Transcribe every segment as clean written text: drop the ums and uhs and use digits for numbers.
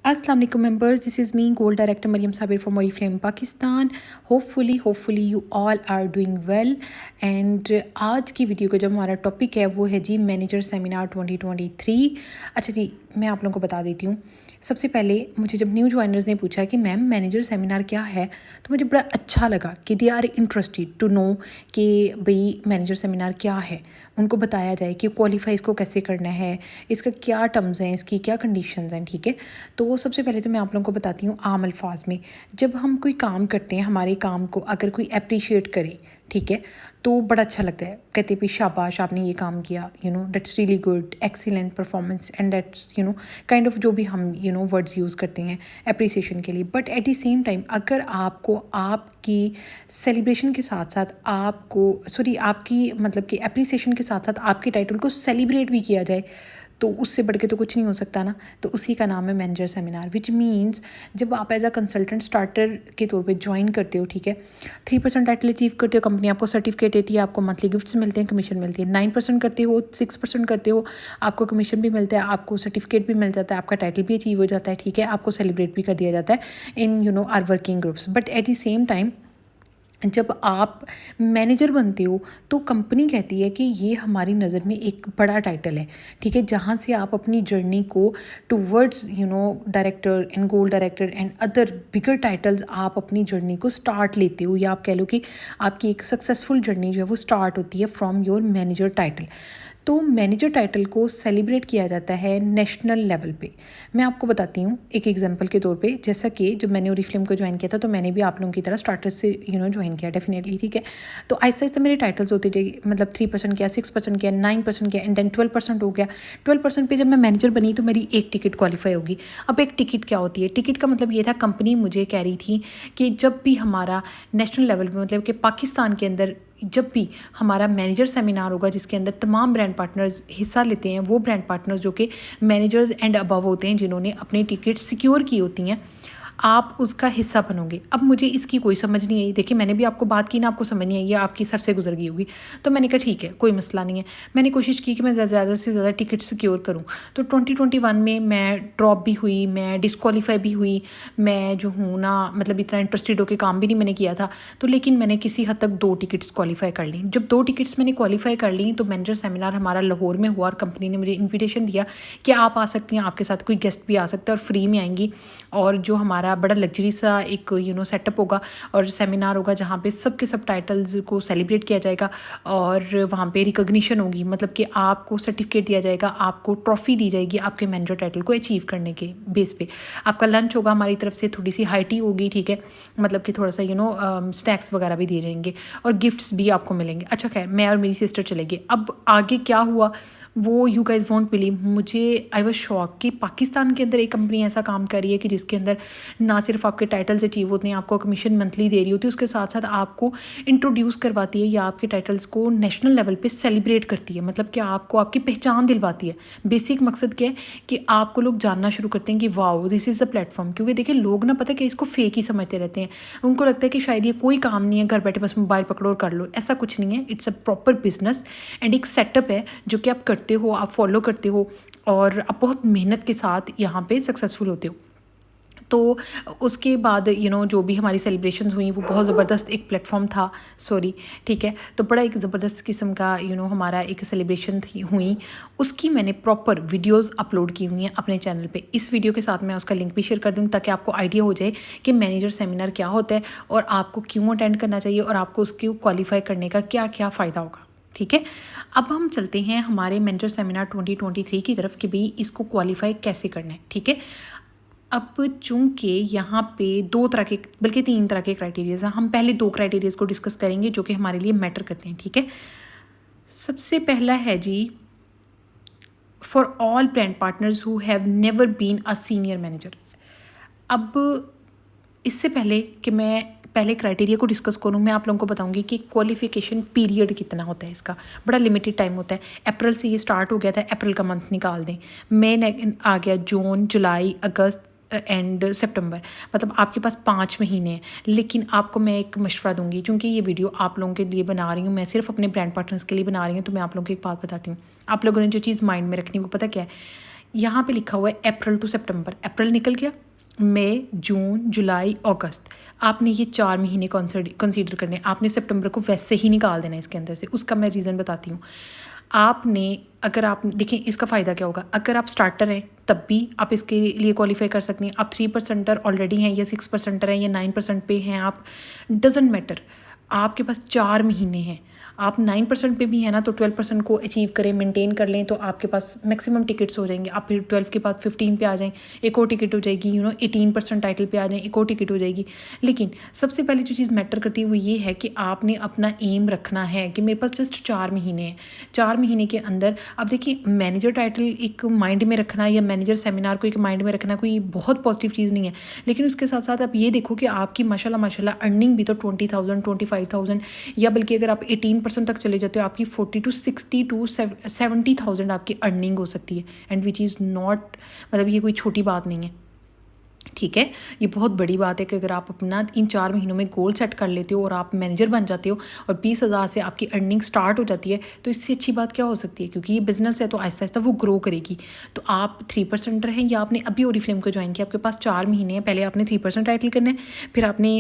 Assalamu alaikum members, this is me Gold Director Mariam Sabir from Oriflame Pakistan. Hopefully you all are doing well. And आज की video का जो हमारा topic है वो है जी मैनेजर सेमिनार 2023। अच्छा जी, मैं आप लोगों को बता देती हूँ। सबसे पहले मुझे जब न्यू ज्वाइनर्स ने पूछा कि मैम मैनेजर सेमिनार क्या है, तो मुझे बड़ा अच्छा लगा कि they are interested to know कि भाई मैनेजर सेमिनार क्या है, उनको बताया जाए कि क्वालिफाई इसको कैसे करना है, इसका क्या टर्म्स हैं, इसकी क्या कंडीशंस हैं। ठीक है, तो सबसे पहले तो मैं आप लोगों को बताती हूँ आम अल्फाज में, जब हम कोई काम करते हैं, हमारे काम को अगर कोई अप्रिशिएट करे, ठीक है, तो बड़ा अच्छा लगता है। कहते भी शाबाश आपने ये काम किया, that's really good, excellent performance, and that's kind of जो भी हम वर्ड्स यूज़ करते हैं अप्रिसिएशन के लिए। But at the same time अगर आपको आपकी सेलिब्रेशन के साथ साथ आपकी मतलब कि अप्रिसिएशन के साथ साथ आपके टाइटल को सेलिब्रेट भी किया जाए, तो उससे बढ़ के तो कुछ नहीं हो सकता ना। तो उसी का नाम है मैनेजर सेमिनार, विच मीन्स जब आप एज अ कंसल्टेंट स्टार्टर के तौर पे ज्वाइन करते हो, ठीक है, 3% टाइटल अचीव करते हो, कंपनी आपको सर्टिफिकेट देती है, आपको मंथली गिफ्ट्स मिलते हैं, कमीशन मिलती है। 9% करते हो, 6% करते हो, आपको कमीशन भी मिलता है, आपको सर्टिफिकेट भी मिल जाता है, आपका टाइटल भी अचीव हो जाता है, ठीक है, आपको सेलिब्रेट भी कर दिया जाता है इन are working groups. But at the same time जब आप मैनेजर बनते हो तो कंपनी कहती है कि ये हमारी नज़र में एक बड़ा टाइटल है, ठीक है, जहाँ से आप अपनी जर्नी को towards director and gold director and other bigger titles आप अपनी जर्नी को स्टार्ट लेते हो, या आप कह लो कि आपकी एक सक्सेसफुल जर्नी जो है वो स्टार्ट होती है फ्रॉम योर मैनेजर टाइटल। तो मैनेजर टाइटल को सेलिब्रेट किया जाता है नेशनल लेवल पे। मैं आपको बताती हूँ एक एग्जांपल के तौर पे, जैसा कि जब मैंने ओरिफ्लेम को ज्वाइन किया था तो मैंने भी आप लोगों की तरह स्टार्टर्स से ज्वाइन किया डेफिनेटली, ठीक है। तो आहिस्ता आहिस्ता मेरे टाइटल्स होते थे, मतलब 3% किया, 6% किया, 9% किया, एंड देन 12% हो गया। 12% पे जब मैं मैनेजर बनी तो मेरी एक टिकट क्वालिफाई होगी। अब एक टिकट क्या होती है? टिकट का मतलब ये था, कंपनी मुझे कह रही थी कि जब भी हमारा नेशनल लेवल पे, मतलब कि पाकिस्तान के अंदर जब भी हमारा मैनेजर सेमिनार होगा जिसके अंदर तमाम ब्रांड पार्टनर्स हिस्सा लेते हैं, वो ब्रांड पार्टनर्स जो कि मैनेजर्स एंड अबव होते हैं, जिन्होंने अपनी टिकट सिक्योर की होती हैं, आप उसका हिस्सा बनोगे। अब मुझे इसकी कोई समझ नहीं आई। देखिए, मैंने भी आपको बात की ना, आपको समझ नहीं आई, या आपकी सर से गुजर गई होगी। तो मैंने कहा ठीक है, कोई मसला नहीं है। मैंने कोशिश की कि मैं ज़्यादा से ज़्यादा टिकट सिक्योर करूँ। तो 2021 में मैं ड्रॉप भी हुई, मैं डिस्क्वालीफाई भी हुई, मैं जो हूँ ना, मतलब इतना इंटरेस्टेड होकर काम भी नहीं मैंने किया था। तो लेकिन मैंने किसी हद तक 2 टिकट्स क्वालिफाई कर ली। जब 2 टिकट्स मैंने क्वालिफाई कर ली तो मैनेजर सेमिनार हमारा लाहौर में हुआ और कंपनी ने मुझे इन्विटेशन दिया कि आप आ सकती हैं, आपके साथ कोई गेस्ट भी आ सकता है और फ्री में आएंगी, और जो हमारा बड़ा लग्जरी सा एक सेटअप होगा और सेमिनार होगा जहाँ पे सबके सब टाइटल्स को सेलिब्रेट किया जाएगा, और वहाँ पे रिकॉग्निशन होगी, मतलब कि आपको सर्टिफिकेट दिया जाएगा, आपको ट्रॉफी दी जाएगी आपके मैनेजर टाइटल को अचीव करने के बेस पे। आपका लंच होगा हमारी तरफ से, थोड़ी सी हाई टी होगी, ठीक है, मतलब कि थोड़ा सा स्नैक्स वगैरह भी दिए जाएंगे और गिफ्ट्स भी आपको मिलेंगे। अच्छा खैर, मैं और मेरी सिस्टर चले गए। अब आगे क्या हुआ वो यू गाइज वॉन्ट बिलीव। मुझे आई वॉज शॉक कि पाकिस्तान के अंदर एक कंपनी ऐसा काम कर रही है कि जिसके अंदर ना सिर्फ आपके टाइटल्स अचीव होते हैं, आपको कमीशन मंथली दे रही होती है, उसके साथ साथ आपको इंट्रोड्यूस करवाती है या आपके टाइटल्स को नेशनल लेवल पे सेलिब्रेट करती है, मतलब कि आपको आपकी पहचान दिलवाती है। बेसिक मकसद क्या है कि आपको लोग जानना शुरू करते हैं कि wow this is a platform. क्योंकि देखिए, लोग ना पता है कि इसको फेक ही समझते रहते हैं, उनको लगता है कि शायद ये कोई काम नहीं है, घर बैठे बस मोबाइल पकड़ो और कर लो। ऐसा कुछ नहीं है, it's a proper business and एक सेटअप है जो कि आप करते हो, आप फॉलो करते हो, और आप बहुत मेहनत के साथ यहाँ पे सक्सेसफुल होते हो। तो उसके बाद जो भी हमारी सेलिब्रेशंस हुई वो बहुत ज़बरदस्त एक प्लेटफॉर्म था, सॉरी, ठीक है। तो बड़ा एक ज़बरदस्त किस्म का हमारा एक सेलिब्रेशन हुई, उसकी मैंने प्रॉपर वीडियोस अपलोड की हुई हैं अपने चैनल पे। इस वीडियो के साथ मैं उसका लिंक भी शेयर कर दूँगी ताकि आपको आइडिया हो जाए कि मैनेजर सेमिनार क्या होता है और आपको क्यों अटेंड करना चाहिए और आपको उसको क्वालिफाई करने का क्या क्या फ़ायदा होगा, ठीक है। अब हम चलते हैं हमारे मैनेजर सेमिनार 2023 की तरफ कि भाई इसको क्वालिफाई कैसे करना है, ठीक है। अब चूंकि यहाँ पे 2 तरह के, बल्कि 3 तरह के क्राइटेरियाज हैं, हम पहले 2 क्राइटेरियाज को डिस्कस करेंगे जो कि हमारे लिए मैटर करते हैं, ठीक है। सबसे पहला है जी, for all brand partners who have never been a senior manager. अब इससे पहले कि मैं पहले क्राइटेरिया को डिस्कस करूँ, मैं आप लोगों को बताऊंगी कि क्वालिफिकेशन पीरियड कितना होता है। इसका बड़ा लिमिटेड टाइम होता है। अप्रैल से ये स्टार्ट हो गया था, अप्रैल का मंथ निकाल दें, मई आ गया, जून, जुलाई, अगस्त एंड सितंबर, मतलब आपके पास 5 महीने हैं। लेकिन आपको मैं एक मशवरा दूंगी, चूँकि ये वीडियो आप लोगों के लिए बना रही हूँ, मैं सिर्फ अपने ब्रांड पार्टनर्स के लिए बना रही हूँ, तो मैं आप लोगों को एक बात बताती हूँ। आप लोगों ने जो चीज़ माइंड में रखनी वो पता क्या है, यहाँ पे लिखा हुआ है अप्रैल टू सितंबर, अप्रैल निकल गया, मई, जून, जुलाई, अगस्त, आपने ये 4 महीने कंसीडर करने, आपने सितंबर को वैसे ही निकाल देना इसके अंदर से। उसका मैं रीज़न बताती हूँ। आपने अगर आप देखें इसका फ़ायदा क्या होगा, अगर आप स्टार्टर हैं तब भी आप इसके लिए क्वालिफाई कर सकती हैं। आप 3% ऑलरेडी हैं या 6% हैं या 9% पे हैं, आप डजेंट मैटर, आपके पास 4 महीने हैं। आप 9% पे भी हैं ना, तो 12% को अचीव करें, मेंटेन कर लें, तो आपके पास मैक्सिमम टिकट्स हो जाएंगे। आप फिर 12 के बाद 15 पे आ जाएं, एक और टिकट हो जाएगी, 18% टाइटल पे आ जाएं, एक और टिकट हो जाएगी। लेकिन सबसे पहले जो चीज़ मैटर करती है वो ये है कि आपने अपना एम रखना है कि मेरे पास जस्ट 4 महीने हैं। 4 महीने के अंदर अब देखिए, मैनेजर टाइटल एक माइंड में रखना या मैनेजर सेमिनार को एक माइंड में रखना कोई बहुत पॉजिटिव चीज़ नहीं है, लेकिन उसके साथ साथ आप ये देखो कि आपकी माशाल्लाह अर्निंग भी तो 20,000 25,000 या बल्कि अगर आप 18% तक चले जाते हो, आपकी 40 to 60 to 70,000 आपकी अर्निंग हो सकती है। एंड विच इज़ नॉट, मतलब ये कोई छोटी बात नहीं है, ठीक है। ये बहुत बड़ी बात है कि अगर आप अपना इन 4 महीनों में गोल सेट कर लेते हो और आप मैनेजर बन जाते हो और 20,000 से आपकी अर्निंग स्टार्ट हो जाती है, तो इससे अच्छी बात क्या हो सकती है, क्योंकि ये बिजनेस है तो आहिस्ता आहिस्ता वो ग्रो करेगी। तो आप 3% रहें या आपने अभी ओरिफ्लेम को ज्वाइन किया, आपके पास 4 महीने हैं, पहले आपने 3% टाइटल करना है, फिर आपने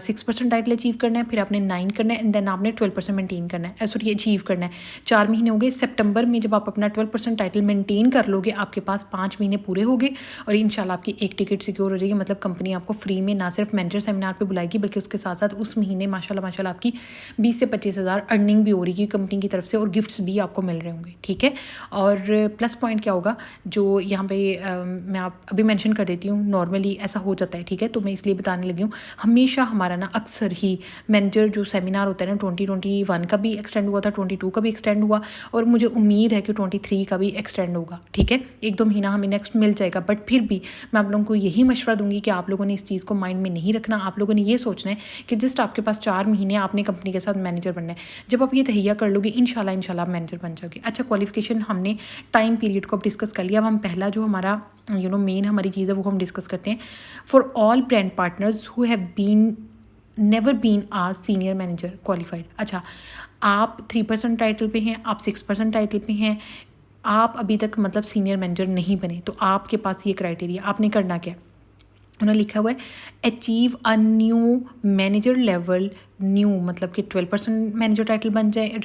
6% टाइटल अचीव करना है, फिर आपने 9 करना है, एंड देन आपने 12% मेनटेन करना है, सॉरी अचीव करना है। 4 महीने हो गए, सितंबर में जब आप अपना 12% टाइटल मेनटेन कर लोगे, आपके पास 5 महीने पूरे हो गए और इंशाल्लाह आपकी एक टिकट सिक्योर हो जाएगी। मतलब कंपनी आपको फ्री में ना सिर्फ मैनेजर सेमिनार पे बुलाएगी, बल्कि उसके साथ साथ उस महीने माशाल्लाह आपकी 20 से 25,000 अर्निंग भी हो रही है कंपनी की तरफ से और गिफ्ट्स भी आपको मिल रहे होंगे, ठीक है। और प्लस पॉइंट क्या होगा जो यहाँ पे मैं आप अभी मेंशन कर देती हूँ, नॉर्मली ऐसा हो जाता है, ठीक है, तो मैं इसलिए बताने लगी हूँ। हमेशा हमारा ना अक्सर ही मैनेजर जो सेमिनार होता है ना, 2021 का भी एक्सटेंड हुआ था, 22 का भी एक्सटेंड हुआ और मुझे उम्मीद है कि 23 का भी एक्सटेंड होगा, ठीक है। 1-2 महीना हमें नेक्स्ट मिल जाएगा, बट फिर भी मैं आप लोगों को यही मशवरा दूंगी कि आप लोगों ने इस चीज़ को माइंड में नहीं रखना। आप लोगों ने ये सोचना है कि जस्ट आपके पास 4 महीने आपने कंपनी के साथ मैनेजर बनना है। जब आप ये तहिया कर लोगे, इंशाल्लाह आप मैनेजर बन जाओगे। अच्छा, क्वालिफिकेशन हमने टाइम पीरियड को अब डिस्कस कर लिया। अब हम पहला जो हमारा मेन हमारी चीज़ है वो हम डिस्कस करते हैं। For all brand partners who have been never been आज सीनियर मैनेजर क्वालिफाइड। अच्छा, आप 3% टाइटल पे हैं, आप 6% टाइटल पे हैं, आप अभी तक मतलब सीनियर मैनेजर नहीं बने, तो आपके पास ये क्राइटेरिया, आपने करना क्या, उन्होंने लिखा हुआ है achieve a new manager level, new मतलब कि 12% मैनेजर टाइटल बन जाए,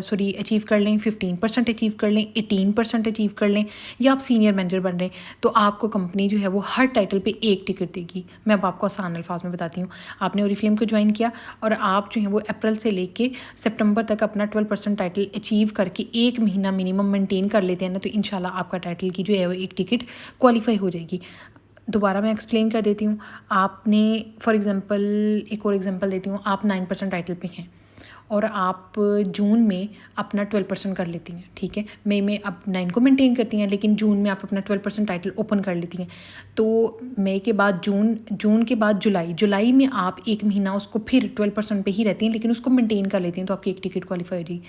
सॉरी अचीव कर लें, 15% अचीव कर लें, 18% अचीव कर लें, या आप सीनियर मैनेजर बन रहे हैं, तो आपको कंपनी जो है वो हर टाइटल पे एक टिकट देगी। मैं अब आपको आसान अल्फाज में बताती हूँ। आपने ओरिफ्लेम को ज्वाइन किया और आप जो है वो अप्रैल से लेके सितंबर तक अपना 12% टाइटल अचीव करके 1 महीना मिनिमम मेंटेन कर लेते हैं ना, तो इंशाल्लाह आपका टाइटल की जो है वो एक टिकट क्वालिफाई हो जाएगी। दोबारा मैं एक्सप्लेन कर देती हूँ। आपने फॉर एग्ज़ाम्पल एक और एग्जांपल देती हूँ, आप 9% टाइटल पे हैं और आप जून में अपना 12% कर लेती हैं, ठीक है। मई में आप 9 को मेंटेन करती हैं, लेकिन जून में आप अपना 12% टाइटल ओपन कर लेती हैं। तो मई के बाद जून के बाद जुलाई में आप 1 महीना उसको फिर 12% पे ही रहती हैं, लेकिन उसको मेंटेन कर लेती हैं, तो आपकी एक टिकट क्वालिफाई हो जाएगी।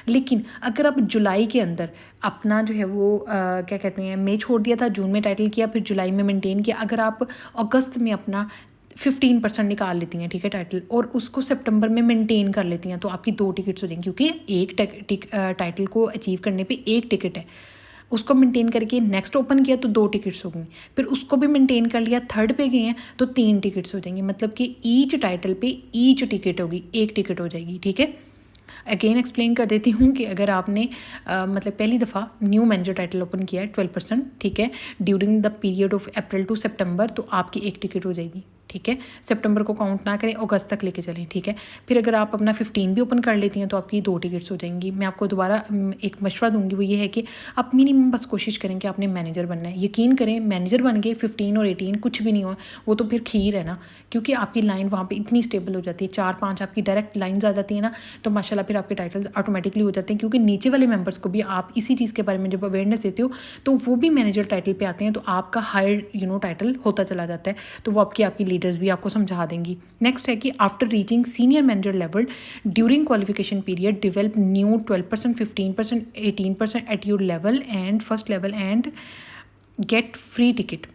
लेकिन अगर आप जुलाई के अंदर अपना जो है वो क्या कहते हैं, मई छोड़ दिया था, जून में टाइटल किया, फिर जुलाई में मेंटेन किया, अगर आप अगस्त में अपना 15% निकाल लेती हैं, ठीक है, टाइटल, और उसको सितंबर में मेंटेन कर लेती हैं, तो आपकी 2 टिकट्स हो जाएंगी, क्योंकि एक टाइटल को अचीव करने पे एक टिकट है। उसको मेंटेन करके नेक्स्ट ओपन किया तो 2 टिकट्स हो गई, फिर उसको भी मेंटेन कर लिया, थर्ड पे गए हैं तो 3 टिकट्स हो जाएंगी। मतलब कि ईच टाइटल पे ईच टिकट होगी, एक टिकट हो जाएगी, ठीक है। अगेन एक्सप्लेन कर देती हूँ कि अगर आपने मतलब पहली दफ़ा न्यू मैनेजर टाइटल ओपन किया है 12%, ठीक है, during the period of April to September, तो आपकी एक टिकट हो जाएगी, ठीक है। सितंबर को काउंट ना करें, अगस्त तक लेके चलें, ठीक है। फिर अगर आप अपना 15 भी ओपन कर लेती हैं तो आपकी 2 टिकट्स हो जाएंगी। मैं आपको दोबारा एक मशवरा दूंगी, वो ये है कि आप मिनिमम बस कोशिश करें कि आपने मैनेजर बनना है। यकीन करें, मैनेजर बन के 15 और 18 कुछ भी नहीं हुआ, वो तो फिर खीर है ना, क्योंकि आपकी लाइन वहाँ पर इतनी स्टेबल हो जाती है, 4-5 आपकी डायरेक्ट लाइन्स आ जाती है ना, तो माशाल्लाह फिर आपके टाइटल्स ऑटोमेटिकली हो जाते हैं, क्योंकि नीचे वाले मेंबर्स को भी आप इसी चीज़ के बारे में जब अवेयरनेस देते हो तो वो भी मैनेजर टाइटल पे आते हैं, तो आपका हायर टाइटल होता चला जाता है, तो वो आपकी लीडर्स भी आपको समझा देंगी। नेक्स्ट है कि after reaching senior manager level during qualification period develop new 12%, 15%, 18% at your level and first level and get free ticket,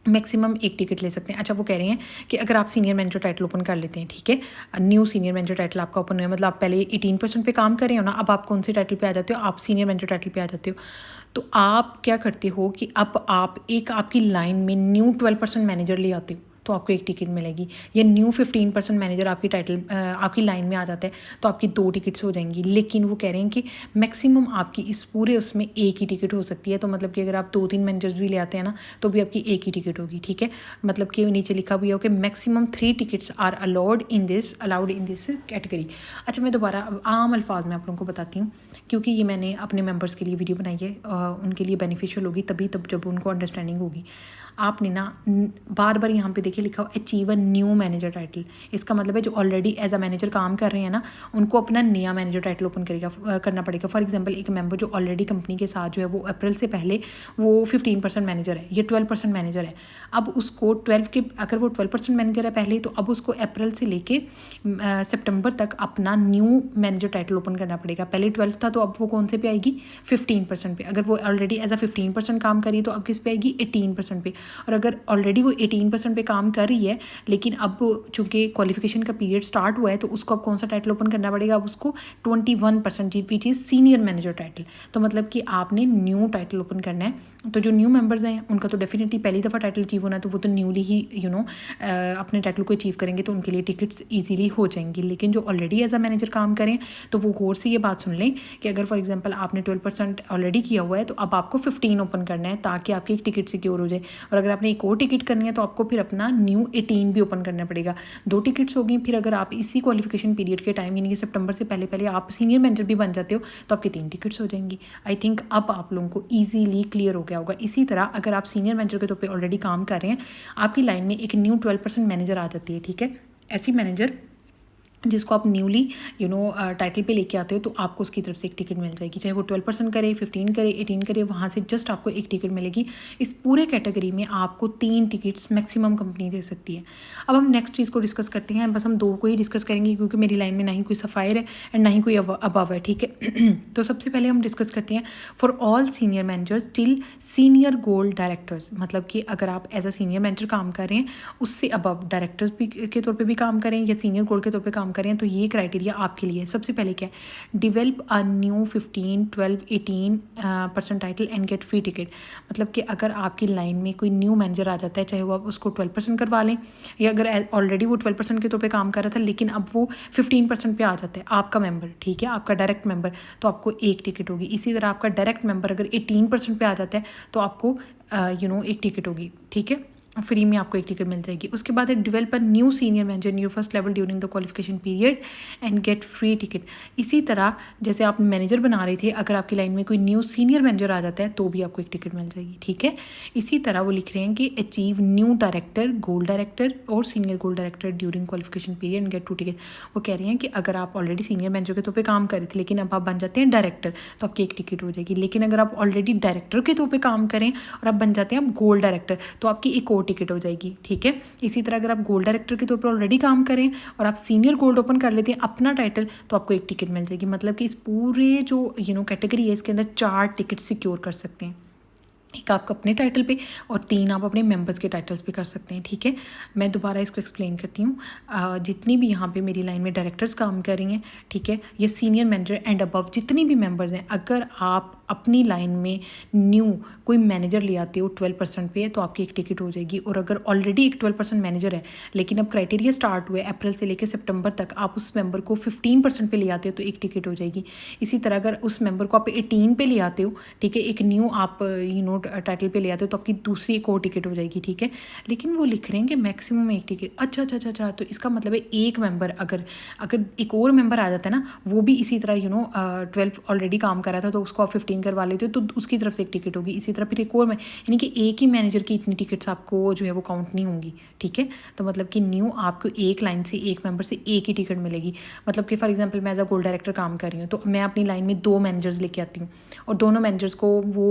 maximum एक टिकट ले सकते हैं। अच्छा, वो कह रहे हैं कि अगर आप सीनियर मैनेजर टाइटल ओपन कर लेते हैं, ठीक है, न्यू सीनियर मैनेजर टाइटल आपका ओपन हुआ, मतलब आप पहले 18% पे काम कर रहे हो ना, अब आप कौन से टाइटल पे आ जाते हो, आप सीनियर मैनेजर टाइटल पे आ जाते हो, तो आप क्या करते हो कि अब आप एक आपकी लाइन में न्यू 12% मैनेजर ले आते हो तो आपको एक टिकट मिलेगी, या न्यू 15% मैनेजर आपकी आपकी लाइन में आ जाता है तो आपकी 2 टिकट्स हो जाएंगी। लेकिन वो कह रहे हैं कि मैक्सिमम आपकी इस पूरे उसमें एक ही टिकट हो सकती है। तो मतलब कि अगर आप 2-3 मैनेजर्स भी ले आते हैं ना तो भी आपकी एक ही टिकट होगी, ठीक है। मतलब कि नीचे लिखा हुआ है कि maximum 3 tickets are allowed in this category. अच्छा, मैं दोबारा आम अल्फाज में आप लोगों को बताती हूँ, क्योंकि ये मैंने अपने मेंबर्स के लिए वीडियो बनाई है, उनके लिए बेनिफिशियल होगी तभी तब जब उनको अंडरस्टैंडिंग होगी। आपने ना बार बार यहाँ पे देखिए लिखा हो achieve a new manager title. इसका मतलब है जो ऑलरेडी एज अ मैनेजर काम कर रहे हैं ना उनको अपना नया मैनेजर टाइटल ओपन करना पड़ेगा। फॉर एग्जांपल एक मेंबर जो ऑलरेडी कंपनी के साथ जो है वो अप्रैल से पहले वो 15% मैनेजर है, ये 12% मैनेजर है। अब उसको 12 के अगर वो 12% मैनेजर है पहले, तो अब उसको अप्रैल से लेके सितंबर तक अपना न्यू मैनेजर टाइटल ओपन करना पड़ेगा। पहले 12 था तो अब वो कौन से पे आएगी, 15% पे। अगर वो ऑलरेडी एज अ 15% काम करी तो अब किस पे आएगी, 18% पे। और अगर ऑलरेडी वो 18% पे काम कर रही है लेकिन अब चूंकि क्वालिफिकेशन का पीरियड स्टार्ट हुआ है तो उसको अब कौन सा टाइटल ओपन करना पड़ेगा, अब उसको 21% which is senior manager title. तो मतलब कि आपने न्यू टाइटल ओपन करना है। तो जो न्यू मेंबर्स हैं उनका तो डेफिनेटली पहली दफ़ा टाइटल अचीव होना है तो वो तो न्यूली ही अपने टाइटल को अचीव करेंगे तो उनके लिए टिकट्स ईजीली हो जाएंगी। लेकिन जो ऑलरेडी एज अ मैनेजर काम करें तो वो गौर से ये बात सुन लें कि अगर फॉर एग्जांपल आपने 12% ऑलरेडी किया हुआ है तो अब आपको 15 ओपन करना है ताकि आपकी एक टिकट सिक्योर हो जाए। और अगर आपने एक और टिकट करनी है तो आपको फिर अपना न्यू 18 भी ओपन करना पड़ेगा। 2 टिकट्स होगी। फिर अगर आप इसी क्वालिफिकेशन पीरियड के टाइम यानी कि सितंबर से पहले पहले आप सीनियर मैनेजर भी बन जाते हो तो आपकी 3 टिकट्स हो जाएंगी। आई थिंक अब आप लोगों को ईजीली क्लियर हो गया होगा। इसी तरह अगर आप सीनियर मैनेजर के तौर पर ऑलरेडी काम कर रहे हैं, आपकी लाइन में एक न्यू 12% मैनेजर आ जाती है, ठीक है। ऐसी मैनेजर जिसको आप न्यूली टाइटल पे लेके आते हो तो आपको उसकी तरफ से एक टिकट मिल जाएगी, चाहे वो 12% करे, 15 करे, 18 करे, वहाँ से जस्ट आपको एक टिकट मिलेगी। इस पूरे कैटेगरी में आपको 3 टिकट्स मैक्सिमम कंपनी दे सकती है। अब हम नेक्स्ट चीज़ को डिस्कस करते हैं। बस हम 2 को ही डिस्कस करेंगे क्योंकि मेरी लाइन में ना ही कोई सफ़ायर है एंड ना ही कोई अबव है, ठीक है। तो सबसे पहले हम डिस्कस करते हैं for all senior managers till senior gold directors. मतलब कि अगर आप एज अ सीनियर मैनेजर काम कर रहे हैं, उससे अबव डायरेक्टर्स भी के तौर पर भी काम करें या सीनियर गोल्ड के तौर पर काम करें, तो ये क्राइटेरिया आपके लिए। सबसे पहले क्या है, develop a new 15, 12, 18% title and get free ticket. मतलब कि अगर आपकी लाइन में कोई न्यू मैनेजर आ जाता है, चाहे वो आप उसको 12% करवा लें या अगर ऑलरेडी वो 12% के तौर पे काम कर रहा था लेकिन अब वो 15% पे आ जाता है आपका मेंबर, ठीक है, आपका डायरेक्ट मेंबर, तो आपको एक टिकट होगी। इसी तरह आपका डायरेक्ट मेंबर अगर 18% पे आ जाता है तो आपको एक टिकट होगी, ठीक है, फ्री में आपको एक टिकट मिल जाएगी। उसके बाद है develop a new senior manager in your first level during the qualification period and get free ticket. इसी तरह जैसे आप मैनेजर बना रहे थे, अगर आपकी लाइन में कोई न्यू सीनियर मैनेजर आ जाता है तो भी आपको एक टिकट मिल जाएगी, ठीक है। इसी तरह वो लिख रहे हैं कि achieve new director, gold director और senior gold director during qualification period and get 2 ticket. वो कह रहे हैं कि अगर आप ऑलरेडी सीनियर मैनेजर के तौर पर काम कर रहे थे लेकिन अब आप बन जाते हैं डायरेक्टर तो आपकी एक टिकट हो जाएगी। लेकिन अगर आप ऑलरेडी डायरेक्टर के तौर पर काम करें और आप बन जाते हैं आप गोल्ड डायरेक्टर तो आपकी एक और टिकट हो जाएगी, ठीक है। इसी तरह अगर आप गोल्ड डायरेक्टर के तौर पर ऑलरेडी काम करें और आप सीनियर गोल्ड ओपन कर लेते हैं अपना टाइटल तो आपको एक टिकट मिल जाएगी। मतलब कि इस पूरे जो कैटेगरी है इसके अंदर 4 टिकट सिक्योर कर सकते हैं, एक आप अपने टाइटल पे और 3 आप अपने मेंबर्स के टाइटल्स पे कर सकते हैं, ठीक है। मैं दोबारा इसको एक्सप्लेन करती हूँ। जितनी भी यहाँ पे मेरी लाइन में डायरेक्टर्स काम कर रही हैं, ठीक है, ये सीनियर मैनेजर एंड अबव जितनी भी मेंबर्स हैं, अगर आप अपनी लाइन में न्यू कोई मैनेजर ले आते हो 12% पे तो आपकी एक टिकट हो जाएगी। और अगर ऑलरेडी एक 12% मैनेजर है लेकिन अब क्राइटेरिया स्टार्ट हुए अप्रैल से लेकर सितंबर तक, आप उस मेंबर को 15% पे ले आते हो तो एक टिकट हो जाएगी। इसी तरह अगर उस मेंबर को आप 18 पे ले आते हो, ठीक है, एक न्यू आप टाइटल पे ले आते हो तो आपकी दूसरी एक और टिकट हो जाएगी, ठीक है। लेकिन वो लिख रहे हैं कि मैक्सिमम एक टिकट। अच्छा, तो इसका मतलब है एक मेंबर अगर एक और मेंबर आ जाता है ना, वो भी इसी तरह 12 ऑलरेडी काम कर रहा था तो उसको आप 15 करवा लेते हो तो उसकी तरफ से एक टिकट होगी। इसी तरह फिर एक और में यानी कि एक ही मैनेजर की इतनी टिकट्स आपको जो है वो काउंट नहीं होंगी, ठीक है। तो मतलब कि न्यू आपको एक लाइन से एक मेंबर से एक ही टिकट मिलेगी। मतलब कि फॉर एग्जांपल मैं एज अ गोल्ड डायरेक्टर काम कर रही हूँ तो मैं अपनी लाइन में 2 मैनेजर्स लेके आती हूँ और दोनों मैनेजर्स को वो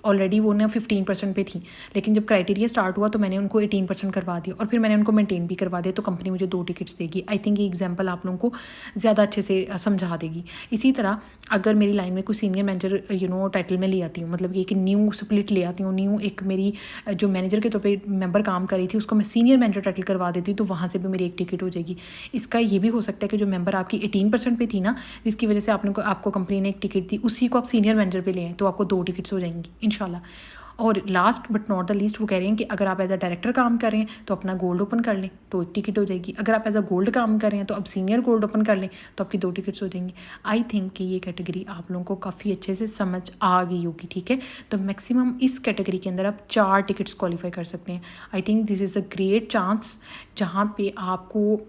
ऑलरेडी वो ना 15% पे थी, लेकिन जब क्राइटेरिया स्टार्ट हुआ तो मैंने उनको 18% करवा दिया और फिर मैंने उनको मेंटेन भी करवा दिया, तो कंपनी मुझे 2 टिकट्स देगी। आई थिंक ये एग्जांपल आप लोगों को ज़्यादा अच्छे से समझा देगी। इसी तरह अगर मेरी लाइन में कोई सीनियर मैनेजर टाइटल में ले आती हूँ, मतलब कि एक न्यू स्प्लिट ले आती हूँ, न्यू एक मेरी जो मैनेजर के तौर पे मेंबर काम कर रही थी उसको मैं सीनियर मैनेजर टाइटल करवा देती हूँ, तो वहाँ से भी मेरी एक टिकट हो जाएगी। इसका ये भी हो सकता है कि जो मेंबर आपकी 18% पे थी ना, जिसकी वजह से आपको कंपनी ने एक टिकट दी, उसी को आप सीनियर मैनेजर पे ले आए, तो आपको 2 टिकट्स हो जाएंगी इंशाल्लाह। और last but not the least वो कह रहे हैं कि अगर आप एज अ डायरेक्टर काम कर रहे हैं तो अपना गोल्ड ओपन कर लें, तो 1 टिकट हो जाएगी। अगर आप एज अ गोल्ड काम कर रहे हैं तो अब सीनियर गोल्ड ओपन कर लें, तो आपकी 2 टिकट्स हो जाएंगी। आई थिंक कि ये कैटेगरी आप लोगों को काफ़ी अच्छे से समझ आ गई होगी, ठीक है। तो मैक्सिमम इस कैटेगरी के अंदर आप 4 टिकट्स क्वालिफाई कर सकते हैं। I think this is a great chance जहाँ पे आपको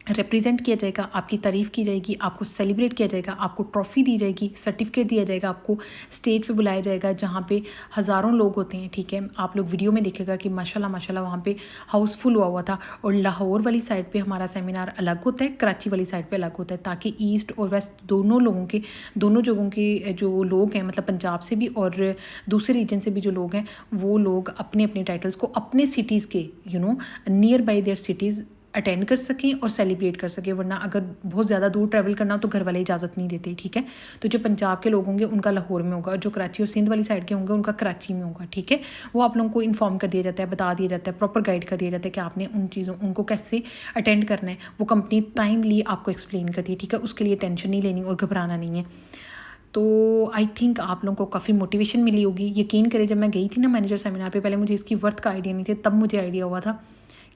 रिप्रेजेंट किया जाएगा, आपकी तारीफ़ की जाएगी, आपको सेलिब्रेट किया जाएगा, आपको ट्रॉफ़ी दी जाएगी, सर्टिफिकेट दिया जाएगा, आपको स्टेज पे बुलाया जाएगा जहाँ पे हज़ारों लोग होते हैं, ठीक है। आप लोग वीडियो में देखेगा कि माशाल्लाह माशाल्लाह वहाँ पे हाउसफुल हुआ था। और लाहौर वाली साइड पे हमारा सेमिनार अलग होता है, कराची वाली साइड पे अलग होता है, ताकि ईस्ट और वेस्ट दोनों जगहों के जो लोग हैं, मतलब पंजाब से भी और दूसरे रीजन से भी जो लोग हैं, वो लोग अपने अपने टाइटल्स को अपने सिटीज़ के near by there cities attend कर सकें और सेलिब्रेट कर सकें। वरना अगर बहुत ज़्यादा दूर ट्रैवल करना हो तो घर वाले इजाज़त नहीं देते, ठीक है। तो जो पंजाब के लोग होंगे उनका लाहौर में होगा, और जो कराची और सिंध वाली साइड के होंगे उनका कराची में होगा, ठीक है। वो आप लोगों को इन्फॉर्म कर दिया जाता है, बता दिया जाता है, प्रॉपर गाइड कर दिया जाता है कि आपने उनको कैसे अटेंड करना है। वो कंपनी टाइमली आपको एक्सप्लेन करती है, ठीक है। उसके लिए टेंशन नहीं लेनी और घबराना नहीं है। तो आई थिंक आप लोगों को काफ़ी मोटिवेशन मिली होगी। यकीन करें, जब मैं गई थी ना मैनेजर सेमिनार पे, पहले मुझे इसकी वर्थ का आइडिया नहीं था, तब मुझे आइडिया हुआ था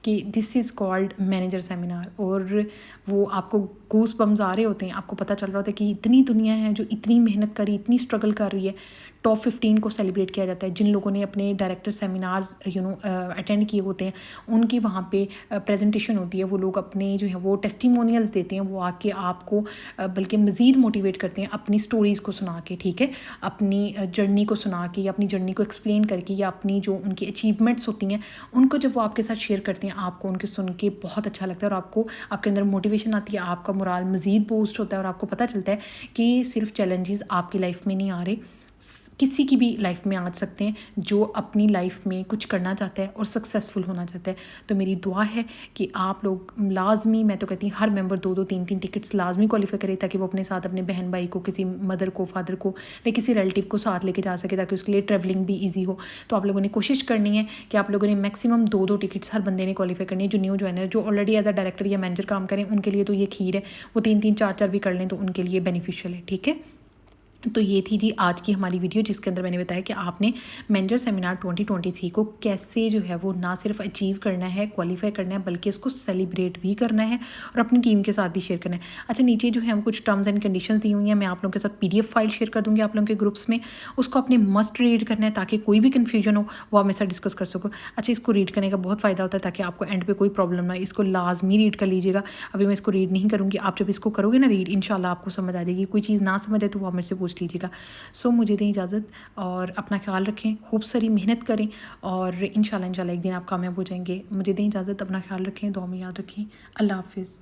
कि this is called manager seminar. और वो आपको गूस बम्स आ रहे होते हैं, आपको पता चल रहा होता है कि इतनी दुनिया है जो इतनी मेहनत कर रही, इतनी स्ट्रगल कर रही है। टॉप 15 को सेलिब्रेट किया जाता है, जिन लोगों ने अपने डायरेक्टर सेमिनार्स अटेंड किए होते हैं, उनकी वहाँ पे प्रेजेंटेशन होती है। वो लोग अपने जो है वो टेस्टिमोनियल्स देते हैं, वो आके आपको बल्कि मज़ीद मोटिवेट करते हैं अपनी स्टोरीज़ को सुना के, ठीक है। अपनी जर्नी को सुना के या अपनी जर्नी को एक्सप्लेन करके, या अपनी जो उनकी अचीवमेंट्स होती हैं उनको जब वो आपके साथ शेयर करते हैं, आपको उनके सुन के बहुत अच्छा लगता है और आपके अंदर मोटिवेशन आती है, आपका मोराल मज़ीद बूस्ट होता है और आपको पता चलता है कि सिर्फ चैलेंजेस आपकी लाइफ में नहीं आ रहे, किसी की भी लाइफ में आ सकते हैं जो अपनी लाइफ में कुछ करना चाहता है और सक्सेसफुल होना चाहता है। तो मेरी दुआ है कि आप लोग लाजमी, मैं तो कहती हूँ हर मेंबर 2-2 3-3 टिकट्स लाजमी क्वालिफाई करे, ताकि वो अपने साथ अपने बहन भाई को, किसी मदर को, फादर को या किसी रिलेटिव को साथ लेके जा सके, ताकि उसके लिए ट्रैवलिंग भी ईजी हो। तो आप लोगों ने कोशिश करनी है कि आप लोगों ने मैक्सिमम 2-2 टिकट्स हर बंदे ने क्वालिफाई करनी है। जो न्यू ज्वाइनर, जो ऑलरेडी एज अ डायरेक्टर या मैनेजर काम करें, उनके लिए तो ये खीर है, वो 3-3 4-4 भी कर लें तो उनके लिए बेनिफिशियल है, ठीक है। तो ये थी जी आज की हमारी वीडियो, जिसके अंदर मैंने बताया कि आपने मैनेजर सेमिनार 2023 को कैसे जो है वो ना सिर्फ अचीव करना है, क्वालिफाई करना है, बल्कि उसको सेलिब्रेट भी करना है और अपनी टीम के साथ भी शेयर करना है। अच्छा, नीचे जो है वो कुछ टर्म्स एंड कंडीशंस दी हुई हैं, मैं आप लोगों के साथ PDF फाइल शेयर कर दूँगी आप लोगों के ग्रुप्स में। उसको अपने मस्ट रीड करना है, ताकि कोई भी कन्फ्यूजन हो वो आप मेरे साथ डिस्कस कर सको। अच्छा, इसको रीड करने का बहुत फ़ायदा होता है, ताकि आपको एंड पे कोई प्रॉब्लम ना हो। इसको लाजमी रीड कर लीजिएगा। अभी मैं इसको रीड नहीं करूँगी, आप जब इसको करोगे ना रीड, इंशाल्लाह आपको समझ आ जाएगी। कोई चीज़ ना समझ आए तो वो आप मेरे से पूछ लीजिएगा। सो मुझे दें इजाज़त और अपना ख्याल रखें, खूब सारी मेहनत करें और इंशाल्लाह एक दिन आप कामयाब हो जाएंगे। मुझे दें इजाज़त, अपना ख्याल रखें, दुआ में याद रखें। अल्लाह हाफिज़।